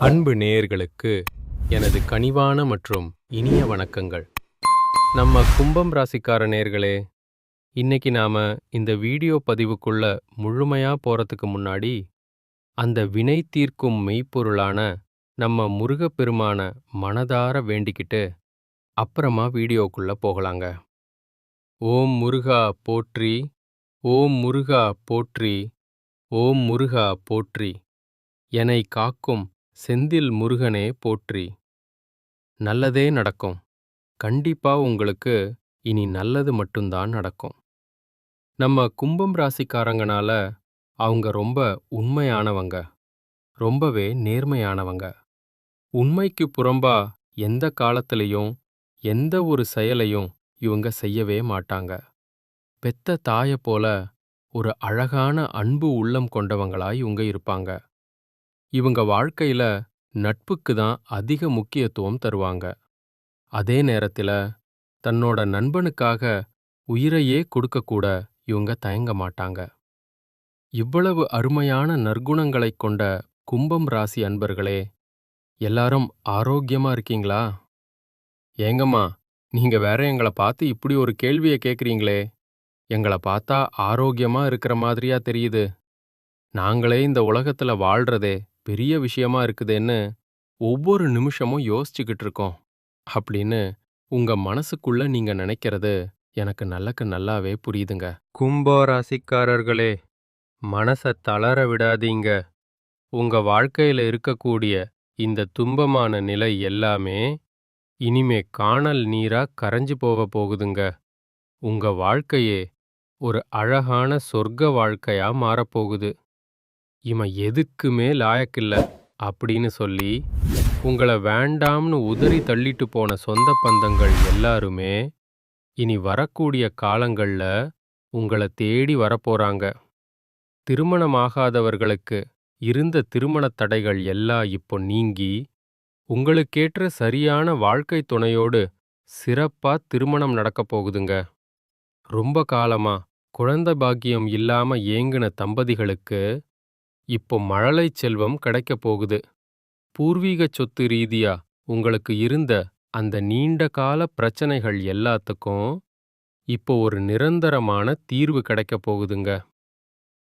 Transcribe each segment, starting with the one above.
அன்பு நேயர்களுக்கு எனது கனிவான மற்றும் இனிய வணக்கங்கள். நம்ம கும்பம் ராசிக்கார நேயர்களே, இன்னைக்கு நாம இந்த வீடியோ பதிவுக்குள்ள முழுமையா போறதுக்கு முன்னாடி, அந்த வினை தீர்க்கும் மெய்ப்பொருளான நம்ம முருகப்பெருமான மனதார வேண்டிக்கிட்டு அப்புறமா வீடியோக்குள்ள போகலாங்க. ஓம் முருகா போற்றி, ஓம் முருகா போற்றி, ஓம் முருகா போற்றி, என்னை காக்கும் செந்தில் முருகனே போற்றி. நல்லதே நடக்கும். கண்டிப்பா உங்களுக்கு இனி நல்லது மட்டும்தான் நடக்கும். நம்ம கும்பம் ராசிக்காரங்கனால அவங்க ரொம்ப உண்மையானவங்க, ரொம்பவே நேர்மையானவங்க. உண்மைக்கு புறம்பா எந்த காலத்திலையும் எந்த ஒரு செயலையும் இவங்க செய்யவே மாட்டாங்க. பெத்த தாயை போல ஒரு அழகான அன்பு உள்ளம் கொண்டவங்களாய் இவங்க இருப்பாங்க. இவங்க வாழ்க்கையில நட்புக்கு தான் அதிக முக்கியத்துவம் தருவாங்க. அதே நேரத்துல தன்னோட நண்பனுக்காக உயிரையே கொடுக்கக்கூட இவங்க தயங்க மாட்டாங்க. இவ்வளவு அருமையான நற்குணங்களைக் கொண்ட கும்பம் ராசி அன்பர்களே, எல்லாரும் ஆரோக்கியமா இருக்கீங்களா? ஏங்கம்மா, நீங்க வேற எங்களை பார்த்து இப்படி ஒரு கேள்வியை கேட்குறீங்களே? எங்களை பார்த்தா ஆரோக்கியமா இருக்கிற மாதிரியா தெரியுது. நாங்களே இந்த உலகத்துல வாழ்றதே பெரிய விஷயமா இருக்குதேன்னு ஒவ்வொரு நிமிஷமும் யோசிச்சுக்கிட்டு இருக்கோம் அப்படின்னு உங்க மனசுக்குள்ள நீங்க நினைக்கிறது எனக்கு நல்லாவே புரியுதுங்க. கும்ப ராசிக்காரர்களே, மனச தளர விடாதீங்க. உங்க வாழ்க்கையில இருக்கக்கூடிய இந்த துன்பமான நிலை எல்லாமே இனிமே காணல் நீரா கரைஞ்சு போகுதுங்க. உங்க வாழ்க்கையே ஒரு அழகான சொர்க்க வாழ்க்கையா மாறப்போகுது. இவன் எதுக்குமே லாயக்கில்ல அப்படின்னு சொல்லி உங்களை வேண்டாம்னு உதறி தள்ளிட்டு போன சொந்த பந்தங்கள் எல்லாருமே இனி வரக்கூடிய காலங்கள்ல உங்களை தேடி வரப்போறாங்க. திருமணமாகாதவர்களுக்கு இருந்த திருமணத் தடைகள் எல்லாம் இப்போ நீங்கி உங்களுக்கேற்ற சரியான வாழ்க்கை துணையோடு சிறப்பா திருமணம் நடக்கப் போகுதுங்க. ரொம்ப காலமா குழந்தை பாக்கியம் இல்லாம ஏங்கின தம்பதிகளுக்கு இப்போ மழலை செல்வம் கிடைக்கப் போகுது. பூர்வீக சொத்து ரீதியா உங்களுக்கு இருந்த அந்த நீண்ட கால பிரச்சனைகள் எல்லாத்துக்கும் இப்போ ஒரு நிரந்தரமான தீர்வு கிடைக்கப் போகுதுங்க.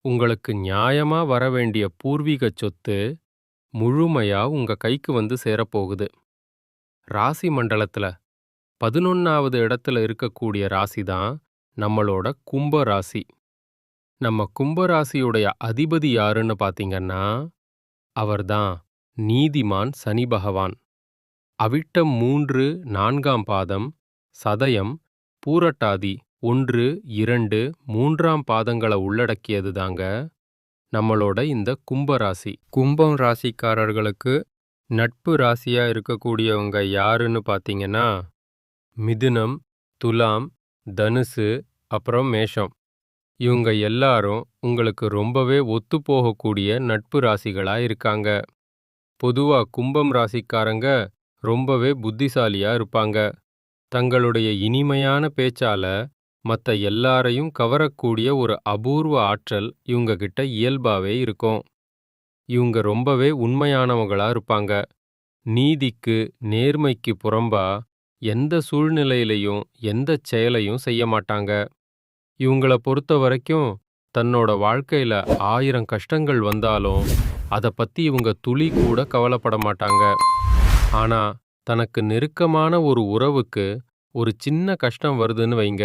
உங்களுக்கு நியாயமா வரவேண்டிய பூர்வீக சொத்து முழுமையா உங்க கைக்கு வந்து சேரப்போகுது. ராசி மண்டலத்துல 11வது இடத்துல இருக்கக்கூடிய ராசி தான் நம்மளோட கும்ப ராசி. நம்ம கும்ப ராசியுடைய அதிபதி யாருன்னு பாத்தீங்கன்னா, அவர்தான் நீதிமான் சனி பகவான். அவிட்டம் 3, 4ஆம் பாதம், சதயம், பூரட்டாதி 1, 2, 3ஆம் பாதங்களை உள்ளடக்கியது தாங்க நம்மளோட இந்த கும்பராசி. கும்பம் ராசிக்காரர்களுக்கு நட்பு ராசியா இருக்கக்கூடியவங்க யாருன்னு பாத்தீங்கன்னா, மிதுனம், துலாம், தனுசு, அப்புறம் மேஷம். இவங்க எல்லாரும் உங்களுக்கு ரொம்பவே ஒத்துப்போகக்கூடிய நட்பு ராசிகளா இருக்காங்க. பொதுவா கும்பம் ராசிக்காரங்க ரொம்பவே புத்திசாலியா இருப்பாங்க. தங்களுடைய இனிமையான பேச்சால மத்த எல்லாரையும் கவரக்கூடிய ஒரு அபூர்வ ஆற்றல் இவங்க கிட்ட இயல்பாவே இருக்கும். இவங்க ரொம்பவே உண்மையானவங்களா இருப்பாங்க. நீதிக்கு நேர்மைக்கு புறம்பா எந்த சூழ்நிலையிலையும் எந்தச் செயலையும் செய்ய மாட்டாங்க. இவங்கள பொறுத்த வரைக்கும் தன்னோட வாழ்க்கையில 1000 கஷ்டங்கள் வந்தாலும் அதை பத்தி இவங்க துளி கூட கவலைப்பட மாட்டாங்க. ஆனா தனக்கு நெருக்கமான ஒரு உறவுக்கு ஒரு சின்ன கஷ்டம் வருதுன்னு வைங்க,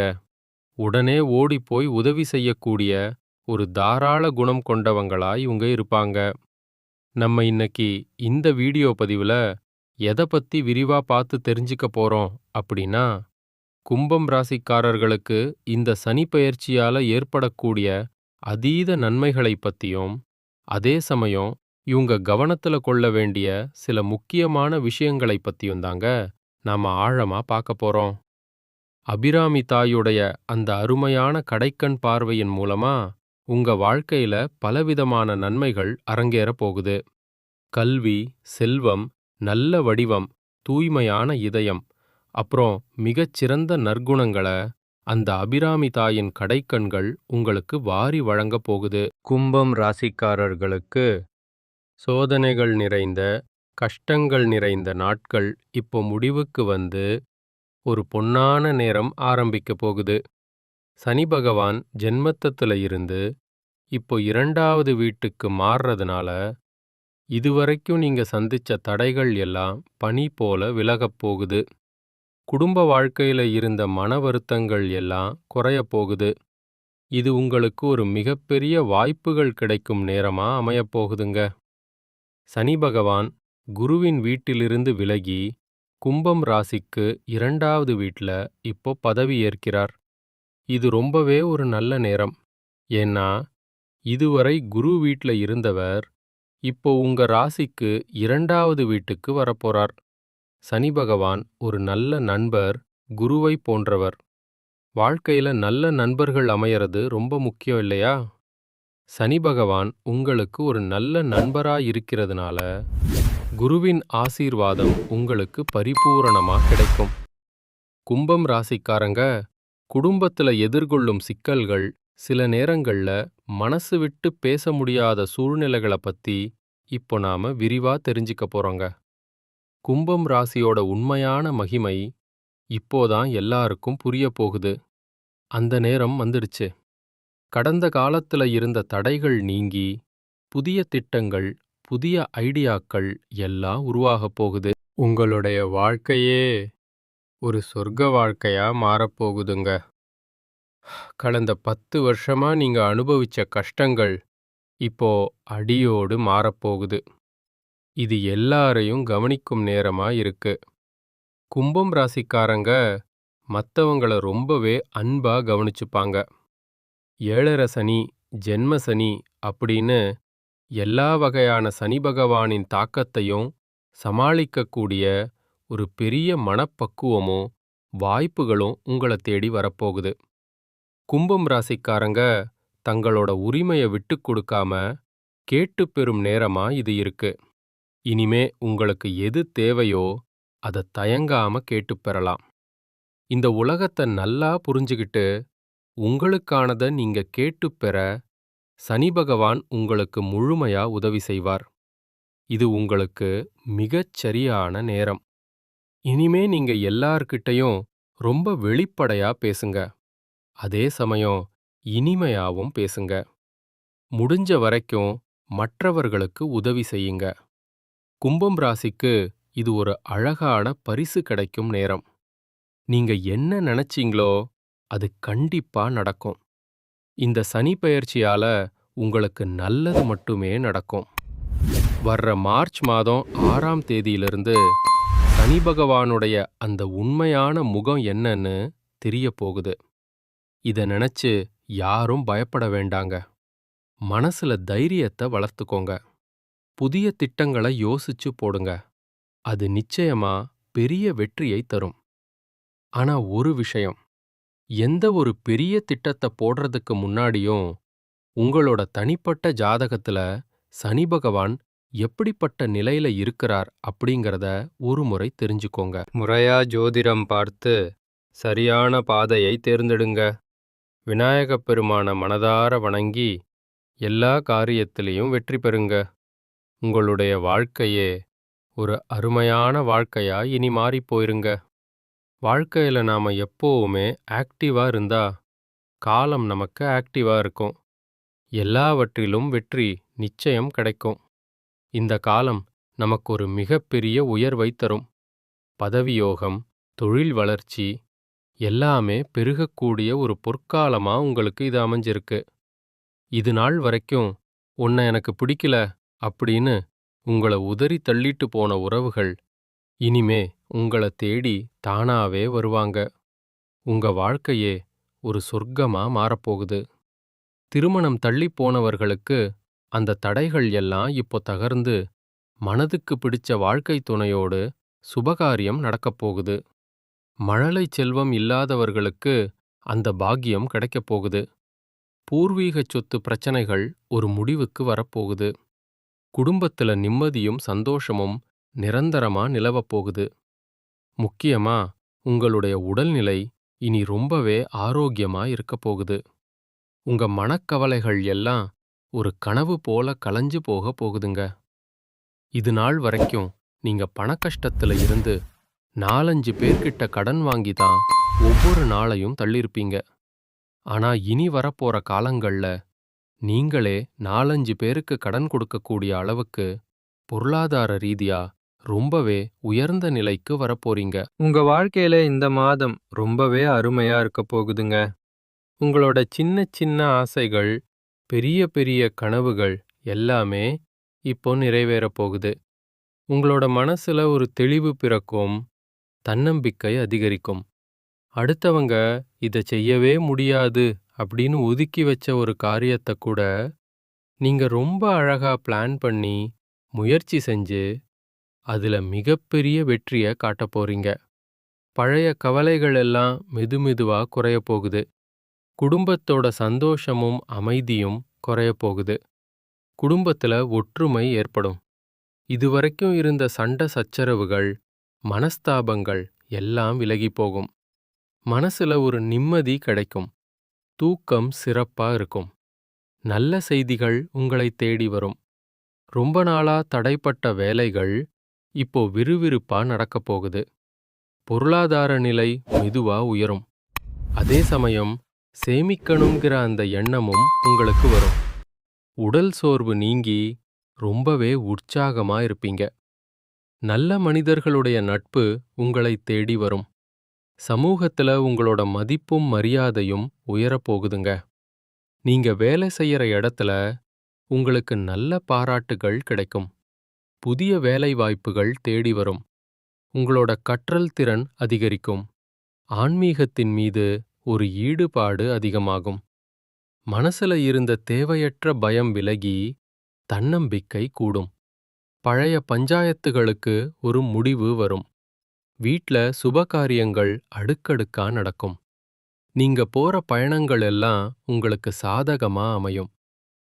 உடனே ஓடிப்போய் உதவி செய்யக்கூடிய ஒரு தாராள குணம் கொண்டவங்களா இவங்க இருப்பாங்க. நம்ம இன்னைக்கு இந்த வீடியோ பதிவுல எதை பத்தி விரிவா பார்த்து தெரிஞ்சுக்க போறோம் அப்படின்னா, கும்பம் ராசிக்காரர்களுக்கு இந்த சனி பெயர்ச்சியால ஏற்படக்கூடிய அதீத நன்மைகளைப் பத்தியும், அதே சமயம் இவங்க கவனத்துல கொள்ள வேண்டிய சில முக்கியமான விஷயங்களைப் பத்தியும் தாங்க நாம ஆழமா பார்க்க போறோம். அபிராமி தாயுடைய அந்த அருமையான கடைக்கண் பார்வையின் மூலமா உங்க வாழ்க்கையில பலவிதமான நன்மைகள் அரங்கேறப் போகுது. கல்வி, செல்வம், நல்ல வடிவம், தூய்மையான இதயம், அப்புறம் மிகச்சிறந்த நற்குணங்களை அந்த அபிராமி தாயின் கடைக்கண்கள் உங்களுக்கு வாரி வழங்கப் போகுது. கும்பம் ராசிக்காரர்களுக்கு சோதனைகள் நிறைந்த கஷ்டங்கள் நிறைந்த நாட்கள் இப்போ முடிவுக்கு வந்து ஒரு பொன்னான நேரம் ஆரம்பிக்க போகுது. சனி பகவான் ஜென்மத்தத்துல இருந்து இப்போ 2வது வீட்டுக்கு மாறுறதுனால, இதுவரைக்கும் நீங்க சந்திச்ச தடைகள் எல்லாம் பனி போல விலகப் போகுது. குடும்ப வாழ்க்கையில இருந்த மன வருத்தங்கள் எல்லாம் குறையப் போகுது. இது உங்களுக்கு ஒரு மிகப்பெரிய வாய்ப்புகள் கிடைக்கும் நேரமா அமையப் போகுதுங்க. சனி பகவான் குருவின் வீட்டிலிருந்து விலகி கும்பம் ராசிக்கு 2வது வீட்ல இப்போ பதவி ஏற்கிறார். இது ரொம்பவே ஒரு நல்ல நேரம். ஏன்னா, இதுவரை குரு வீட்ல இருந்தவர் இப்போ உங்க ராசிக்கு 2வது வீட்டுக்கு வரப்போறார். சனி பகவான் ஒரு நல்ல நண்பர், குருவை போன்றவர். வாழ்க்கையில நல்ல நண்பர்கள் அமையறது ரொம்ப முக்கியம் இல்லையா? சனி பகவான் உங்களுக்கு ஒரு நல்ல நண்பரா இருக்கிறதுனால, குருவின் ஆசீர்வாதம் உங்களுக்கு பரிபூரணமா கிடைக்கும். கும்பம் ராசிக்காரங்க, குடும்பத்துல எதிர்கொள்ளும் சிக்கல்கள், சில நேரங்கள்ல மனசு விட்டு பேச முடியாத சூழ்நிலைகள பத்தி இப்போ நாம விரிவா தெரிஞ்சுக்க போறோங்க. கும்பம் ராசியோட உண்மையான மகிமை இப்போதான் எல்லாருக்கும் புரியப் போகுது. அந்த நேரம் வந்துடுச்சு. கடந்த காலத்துல இருந்த தடைகள் நீங்கி, புதிய திட்டங்கள், புதிய ஐடியாக்கள் எல்லாம் உருவாகப் போகுது. உங்களுடைய வாழ்க்கையே ஒரு சொர்க்க வாழ்க்கையா மாறப்போகுதுங்க. கடந்த 10 வருஷமா நீங்க அனுபவிச்ச கஷ்டங்கள் இப்போ அடியோடு மாறப்போகுது. இது எல்லாரையும் கவனிக்கும் நேரமா இருக்கு. கும்பம் ராசிக்காரங்க மத்தவங்கள ரொம்பவே அன்பா கவனிச்சுப்பாங்க. 7 சனி, ஜென்ம சனி அப்படின்னு எல்லா வகையான சனி பகவானின் தாக்கத்தையும் சமாளிக்கக்கூடிய ஒரு பெரிய மனப்பக்குவமும் வாய்ப்புகளும் உங்களை தேடி வரப்போகுது. கும்பம் ராசிக்காரங்க தங்களோட உரிமையை விட்டு கொடுக்காம கேட்டு பெறும் நேரமா இது இருக்கு. இனிமே உங்களுக்கு எது தேவையோ அதை தயங்காம கேட்டு பெறலாம். இந்த உலகத்தை நல்லா புரிஞ்சுகிட்டு உங்களுக்கானதை நீங்க கேட்டு பெற சனி பகவான் உங்களுக்கு முழுமையா உதவி செய்வார். இது உங்களுக்கு மிகச் சரியான நேரம். இனிமே நீங்க எல்லார்கிட்டயும் ரொம்ப வெளிப்படையா பேசுங்க. அதே சமயம் இனிமையாவும் பேசுங்க. முடிஞ்ச வரைக்கும் மற்றவர்களுக்கு உதவி செய்யுங்க. கும்பம் ராசிக்கு இது ஒரு அழகான பரிசு கிடைக்கும் நேரம். நீங்க என்ன நினைச்சீங்களோ அது கண்டிப்பா நடக்கும். இந்த சனி பெயர்ச்சியால உங்களுக்கு நல்லது மட்டுமே நடக்கும். வர்ற மார்ச் மாதம் 6ஆம் தேதியிலிருந்து சனி பகவானுடைய அந்த உண்மையான முகம் என்னன்னு தெரிய போகுது. இத நினைச்சு யாரும் பயப்பட வேண்டாங்க. மனசுல தைரியத்தை வளர்த்துக்கோங்க. புதிய திட்டங்களை யோசிச்சு போடுங்க. அது நிச்சயமா பெரிய வெற்றியை தரும். ஆனா ஒரு விஷயம், எந்த ஒரு பெரிய திட்டத்தை போடுறதுக்கு முன்னாடியும் உங்களோட தனிப்பட்ட ஜாதகத்துல சனி பகவான் எப்படிப்பட்ட நிலையில இருக்கிறார் அப்படிங்கறத ஒரு முறை தெரிஞ்சுக்கோங்க. முறையா ஜோதிடம் பார்த்து சரியான பாதையை தேர்ந்தெடுங்க. விநாயகப் பெருமான மனதார வணங்கி எல்லா காரியத்திலையும் வெற்றி பெறுங்க. உங்களுடைய வாழ்க்கையே ஒரு அருமையான வாழ்க்கையா இனி மாறிப் போயிருங்க. வாழ்க்கையில நாம எப்பவுமே ஆக்டிவா இருந்தா காலம் நமக்கு ஆக்டிவா இருக்கும். எல்லாவற்றிலும் வெற்றி நிச்சயம் கிடைக்கும். இந்த காலம் நமக்கு ஒரு மிகப்பெரிய உயர்வை தரும். பதவியோகம், தொழில் வளர்ச்சி எல்லாமே பெருகக்கூடிய ஒரு பொற்காலமா உங்களுக்கு இது அமைஞ்சிருக்கு. இது நாள் வரைக்கும் உன்னை எனக்கு பிடிக்கல அப்படின்னு உங்களை உதறி தள்ளிட்டு போன உறவுகள் இனிமே உங்களை தேடி தானாவே வருவாங்க. உங்க வாழ்க்கையே ஒரு சொர்க்கமா மாறப்போகுது. திருமணம் தள்ளி போனவர்களுக்கு அந்த தடைகள் எல்லாம் இப்போ தகர்ந்து மனதுக்கு பிடிச்ச வாழ்க்கை துணையோடு சுபகாரியம் நடக்கப் போகுது. மழலை செல்வம் இல்லாதவர்களுக்கு அந்த பாக்கியம் கிடைக்கப் போகுது. பூர்வீக சொத்து பிரச்சனைகள் ஒரு முடிவுக்கு வரப்போகுது. குடும்பத்துல நிம்மதியும் சந்தோஷமும் நிரந்தரமா நிலவப் போகுது. முக்கியமா உங்களுடைய உடல்நிலை இனி ரொம்பவே ஆரோக்கியமா இருக்கப் போகுது. உங்க மனக்கவலைகள் எல்லாம் ஒரு கனவு போல கலைஞ்சு போக போகுதுங்க. இது நாள் வரைக்கும் நீங்க பணக்கஷ்டத்துல இருந்து 4-5 பேர்கிட்ட கடன் வாங்கி தான் ஒவ்வொரு நாளையும் தள்ளியிருப்பீங்க. ஆனா இனி வரப்போற காலங்கள்ல நீங்களே 4-5 பேருக்கு கடன் கொடுக்கக்கூடிய அளவுக்கு பொருளாதார ரீதியா ரொம்பவே உயர்ந்த நிலைக்கு வரப்போறீங்க. உங்க வாழ்க்கையில இந்த மாதம் ரொம்பவே அருமையா இருக்க போகுதுங்க. உங்களோட சின்ன சின்ன ஆசைகள், பெரிய பெரிய கனவுகள் எல்லாமே இப்போ நிறைவேறப் போகுது. உங்களோட மனசுல ஒரு தெளிவு பிறக்கும், தன்னம்பிக்கை அதிகரிக்கும். அடுத்தவங்க இத செய்யவே முடியாது அப்படின்னு ஒதுக்கி வச்ச ஒரு காரியத்தை கூட நீங்க ரொம்ப அழகா பிளான் பண்ணி, முயற்சி செஞ்சு, அதுல மிகப்பெரிய வெற்றிய காட்டப் போறீங்க. பழைய கவலைகள் எல்லாம் மெதுமெதுவா குறையப் போகுது. குடும்பத்தோட சந்தோஷமும் அமைதியும் குறையப் போகுது. குடும்பத்துல ஒற்றுமை ஏற்படும். இதுவரைக்கும் இருந்த சண்டை சச்சரவுகள், மனஸ்தாபங்கள் எல்லாம் விலகிப் போகும். மனசுல ஒரு நிம்மதி கிடைக்கும். தூக்கம் சிறப்பா இருக்கும். நல்ல செய்திகள் உங்களை தேடி வரும். ரொம்ப நாளா தடைப்பட்ட வேலைகள் இப்போ விறுவிறுப்பா நடக்கப் போகுது. பொருளாதார நிலை மெதுவா உயரும். அதே சமயம் சேமிக்கணுங்கிற அந்த எண்ணமும் உங்களுக்கு வரும். உடல் சோர்வு நீங்கி ரொம்பவே உற்சாகமா இருப்பீங்க. நல்ல மனிதர்களுடைய நட்பு உங்களை தேடி வரும். சமூகத்துல உங்களோட மதிப்பும் மரியாதையும் உயரப் போகுதுங்க. நீங்க வேலை செய்யற இடத்துல உங்களுக்கு நல்ல பாராட்டுகள் கிடைக்கும். புதிய வேலை வாய்ப்புகள் தேடி வரும். உங்களோட கற்றல் திறன் அதிகரிக்கும். ஆன்மீகத்தின் மீது ஒரு ஈடுபாடு அதிகமாகும். மனசுல இருந்த தேவையற்ற பயம் விலகி தன்னம்பிக்கை கூடும். பழைய பஞ்சாயத்துகளுக்கு ஒரு முடிவு வரும். வீட்ல சுபகாரியங்கள் அடுக்கடுக்கா நடக்கும். நீங்க போற பயணங்கள் எல்லாம் உங்களுக்கு சாதகமா அமையும்.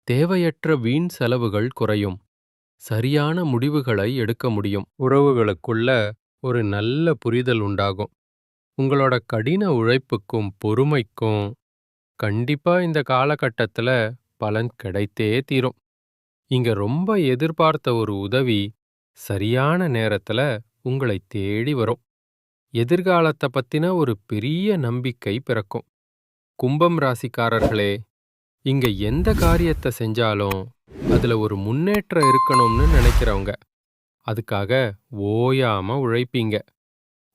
தேவையற்ற வீண் செலவுகள் குறையும். சரியான முடிவுகளை எடுக்க முடியும். உறவுகளுக்குள்ள ஒரு நல்ல புரிதல் உண்டாகும். உங்களோட கடின உழைப்புக்கும் பொறுமைக்கும் கண்டிப்பா இந்த காலகட்டத்துல பலன் கிடைத்தே தீரும். இங்க ரொம்ப எதிர்பார்த்த ஒரு உதவி சரியான நேரத்துல உங்களை தேடி வரும். எதிர்காலத்தை பத்தின ஒரு பெரிய நம்பிக்கை பிறக்கும். கும்பம் ராசிக்காரர்களே, இங்க எந்த காரியத்தை செஞ்சாலும் அதுல ஒரு முன்னேற்றம் இருக்கணும்னு நினைக்கிறவங்க. அதுக்காக ஓயாம உழைப்பீங்க.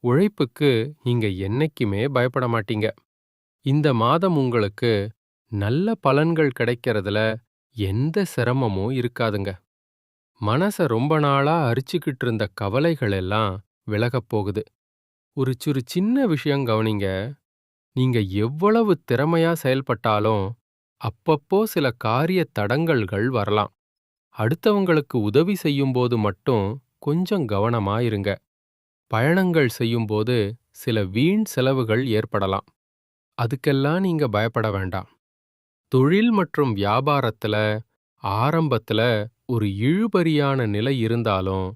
உழைப்புக்கு நீங்க என்னைக்குமே பயப்பட மாட்டீங்க. இந்த மாதம் உங்களுக்கு நல்ல பலன்கள் கிடைக்கிறதுல எந்த சிரமமும் இருக்காதுங்க. மனச ரொம்ப நாளா அரிச்சுக்கிட்டு இருந்த கவலைகள் எல்லாம் விலகப் போகுது. ஒரு சின்ன விஷயம் கவனிங்க. நீங்க எவ்வளவு திறமையா செயல்பட்டாலும் அப்பப்போ சில காரிய தடங்கல்கள் வரலாம். அடுத்தவங்களுக்கு உதவி செய்யும்போது மட்டும் கொஞ்சம் கவனமா இருங்க. பயணங்கள் செய்யும்போது சில வீண் செலவுகள் ஏற்படலாம். அதுக்கெல்லாம் நீங்க பயப்பட வேண்டாம். தொழில் மற்றும் வியாபாரத்துல ஆரம்பத்துல ஒரு இழுபறியான நிலை இருந்தாலும்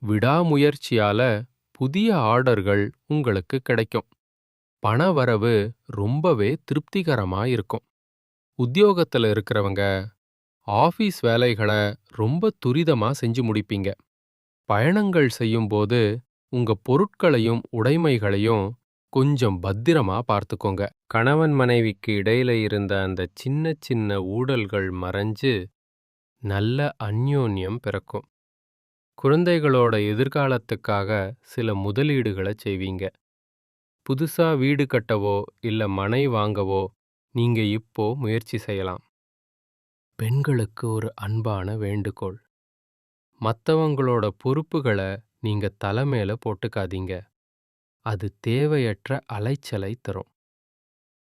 விடாமுயற்சியால புதிய ஆர்டர்கள் உங்களுக்கு கிடைக்கும். பணவரவு ரொம்பவே திருப்திகரமா இருக்கும். உத்தியோகத்துல இருக்கிறவங்க ஆபீஸ் வேலைகளை ரொம்ப துரிதமா செஞ்சு முடிப்பீங்க. பயணங்கள் செய்யும்போது உங்க பொருட்களையும் உடைமைகளையும் கொஞ்சம் பத்திரமா பார்த்துக்கோங்க. கணவன் மனைவிக்கு இடையில இருந்த அந்த சின்ன சின்ன ஊடல்கள் மறைஞ்சு நல்ல அந்யோன்யம் பிறக்கும். குழந்தைகளோட எதிர்காலத்துக்காக சில முதலீடுகளை செய்வீங்க. புதுசா வீடு கட்டவோ இல்ல மனை வாங்கவோ நீங்க இப்போ முயற்சி செய்யலாம். பெண்களுக்கு ஒரு அன்பான வேண்டுகோள். மத்தவங்களோட பொறுப்புகளை நீங்க தலைமையில போட்டுக்காதீங்க. அது தேவையற்ற அலைச்சலை தரும்.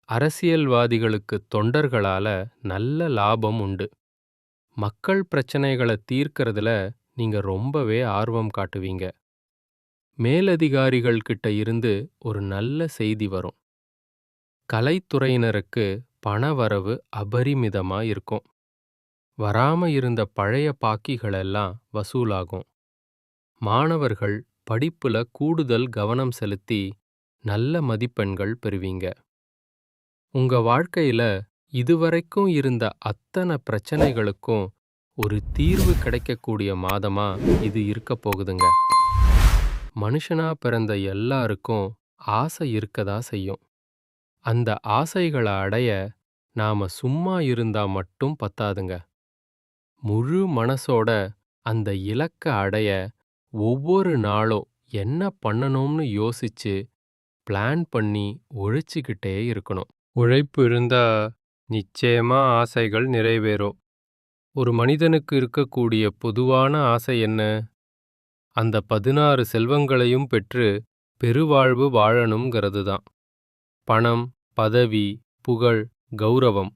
அரசியல்வாதிகளுக்கு தொண்டர்களால நல்ல லாபம் உண்டு. மக்கள் பிரச்சனைகளை தீர்க்கறதுல நீங்க ரொம்பவே ஆர்வம் காட்டுவீங்க. மேலதிகாரிகள் கிட்ட இருந்து ஒரு நல்ல செய்தி வரும். கலைத்துறையினருக்கு பணவரவு அபரிமிதமா இருக்கும். வராம இருந்த பழைய பாக்கிகளெல்லாம் வசூலாகும். மாணவர்கள் படிப்புல கூடுதல் கவனம் செலுத்தி நல்ல மதிப்பெண்கள் பெறுவீங்க. உங்க வாழ்க்கையில இதுவரைக்கும் இருந்த அத்தனை பிரச்சனைகளுக்கும் ஒரு தீர்வு கிடைக்கக்கூடிய மாதமா இது இருக்க போகுதுங்க. மனுஷனா பிறந்த எல்லாருக்கும் ஆசை இருக்கதா செய்யும். அந்த ஆசைகளை அடைய நாம சும்மா இருந்தா மட்டும் பத்தாதுங்க. முழு மனசோட அந்த இலக்க அடைய ஒவ்வொரு நாளும் என்ன பண்ணணும்னு யோசிச்சு பிளான் பண்ணி உழைச்சிக்கிட்டே இருக்கணும். உழைப்பு இருந்தா நிச்சயமா ஆசைகள் நிறைவேறும். ஒரு மனிதனுக்கு இருக்கக்கூடிய பொதுவான ஆசை என்ன? அந்த 16 செல்வங்களையும் பெற்று பெருவாழ்வு வாழணுங்கிறது தான். பணம், பதவி, புகழ், கௌரவம்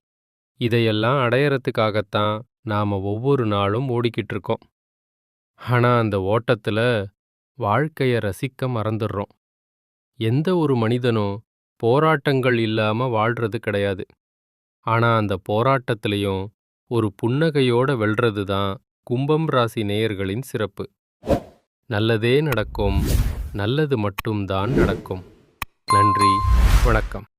இதையெல்லாம் அடையறதுக்காகத்தான் நாம ஒவ்வொரு நாளும் ஓடிக்கிட்டு இருக்கோம். ஆனா அந்த ஓட்டத்துல வாழ்க்கைய ரசிக்க மறந்துடுறோம். எந்த ஒரு மனிதனும் போராட்டங்கள் இல்லாம வாழ்றது கிடையாது. ஆனா அந்த போராட்டத்திலையும் ஒரு புன்னகையோட வெல்றது தான் கும்பம் ராசி நேயர்களின் சிறப்பு. நல்லதே நடக்கும், நல்லது மட்டும்தான் நடக்கும். நன்றி, வணக்கம்.